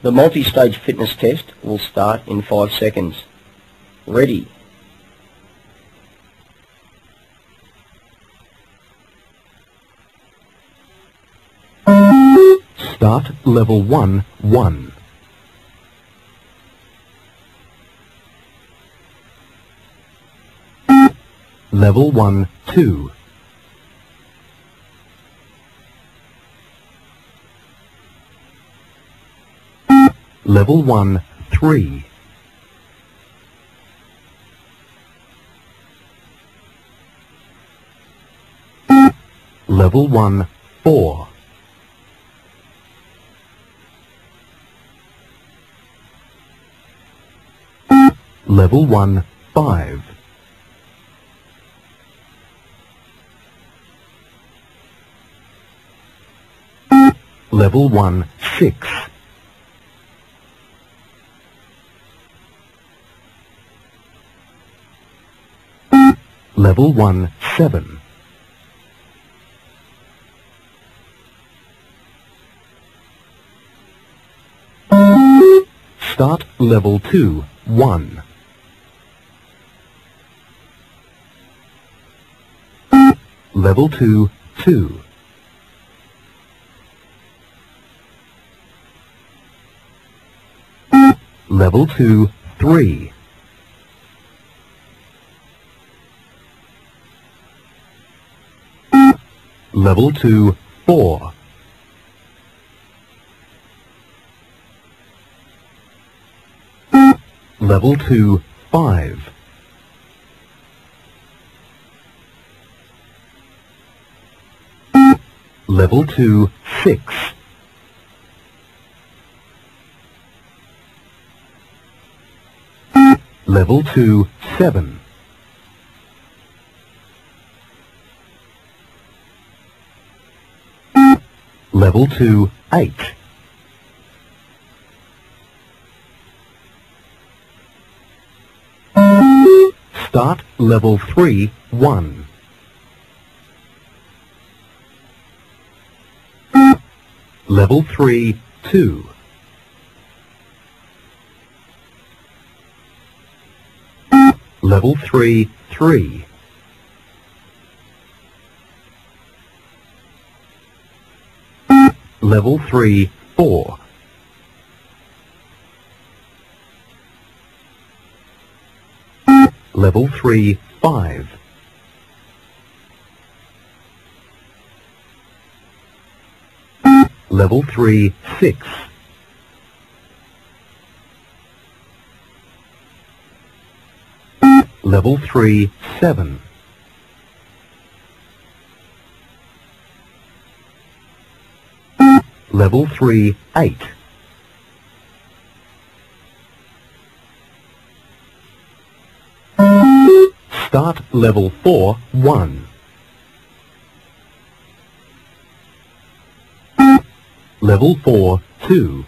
The multi-stage fitness test will start in 5 seconds. Ready. Start level 1, 1. Level 1, 2. Level 1, 3. Level 1, 4. Level 1, 5. Level 1, 6. Level 1, 7. Start level 2, 1. Level 2, 2. Level 2, 3. Level 2, 4. Level 2, 5. Level 2, 6. Level 2, 7. Level 2, 8. Start level 3, 1. Level 3, 2. Level 3, 3. Level 3, 4. Level 3, 5. Level 3, 6. Level 3, 7. Level 3, 8. Start level 4, 1. Level 4, 2.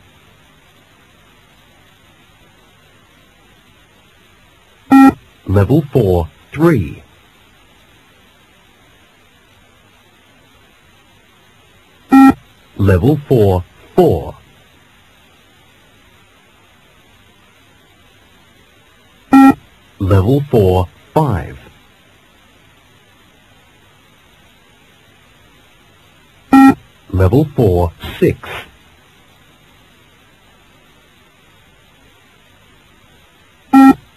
Level 4, 3. Level 4, 4. Level 4, 5. Level 4, 6.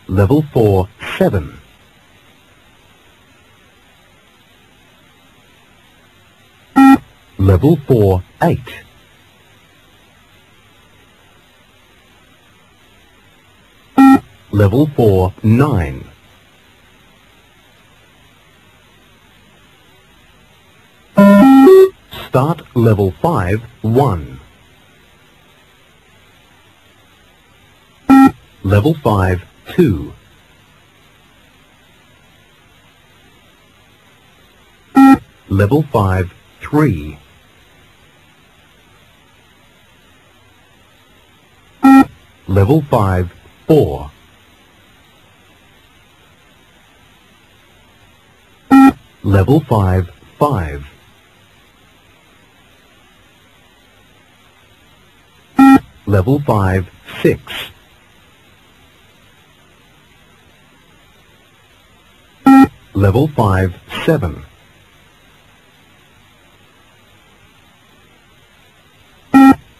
Level 4, 7. Level 4, 8. Level 4, 9. Start level 5, 1. Level 5, 2. Level 5, 3. Level 5, 4. Level 5, 5. Level 5, 6. Level 5, 7.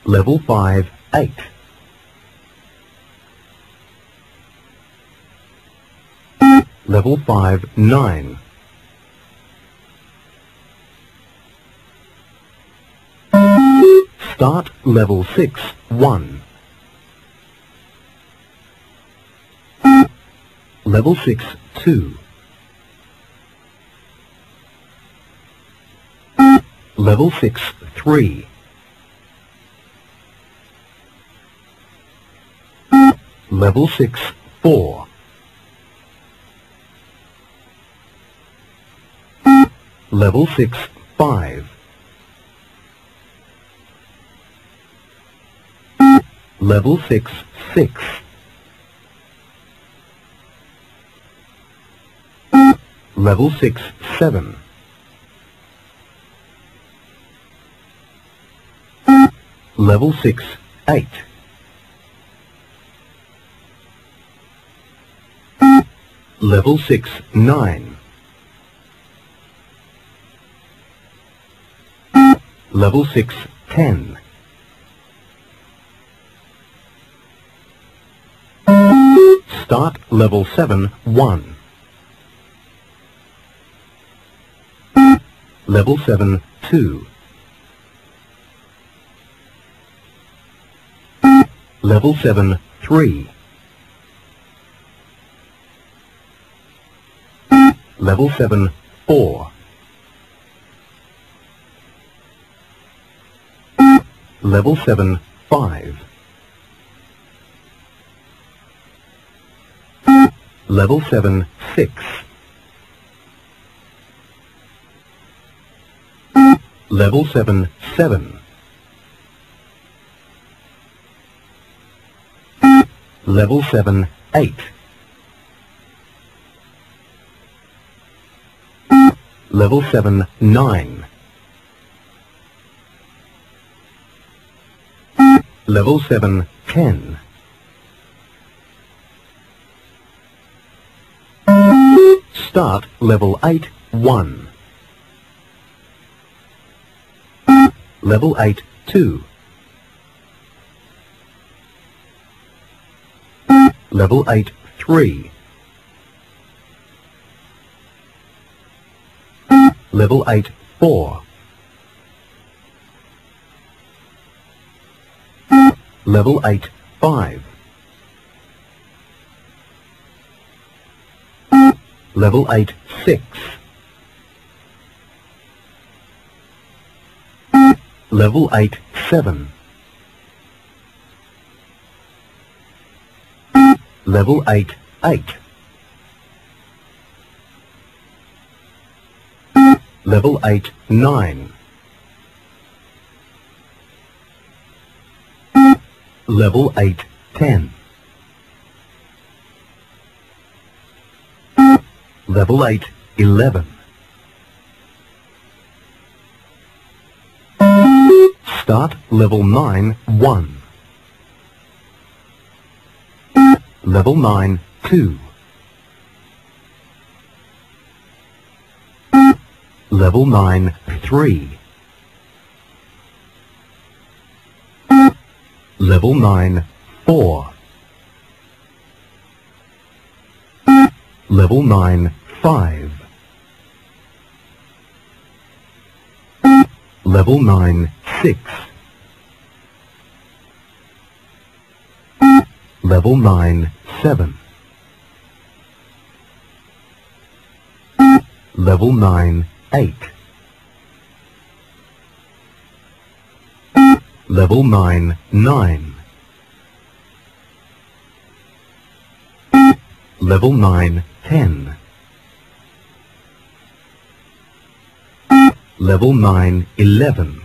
Level 5, 8. Level 5, 9. Start Level 6, 1. Level 6, 2. Level 6, 3. Level 6, 4. Level 6, 5. Level 6, 6. Level 6, 7. Level 6, 8. Level 6, 9. Level 6, 10. Start Level 7, 1. Level 7, 2. Level 7, 3. Level 7, 4. Level 7, 5. Level 7, 6. Level 7, 7. Level 7, 8. Level 7, 9. Level 7, 10. Start Level 8, 1. Level 8, 2. Level 8, 3. Level 8, 4. Level 8, 5. Level 8, 6. Level 8, 7. Level 8, 8. Level 8, 9. Level 8, 10. Level 8, 11. Start Level 9, 1. Level 9, 2. Level 9, 3. Level 9, 4. Level 9, 5. Level 9, 6. Level 9, 7. Level 9, 8. Level 9, 9. Level 9, 10. Level 9, 11.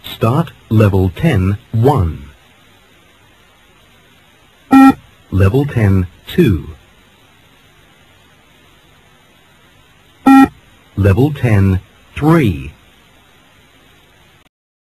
Start Level 10, 1. Level 10, 2. Level 10, 3.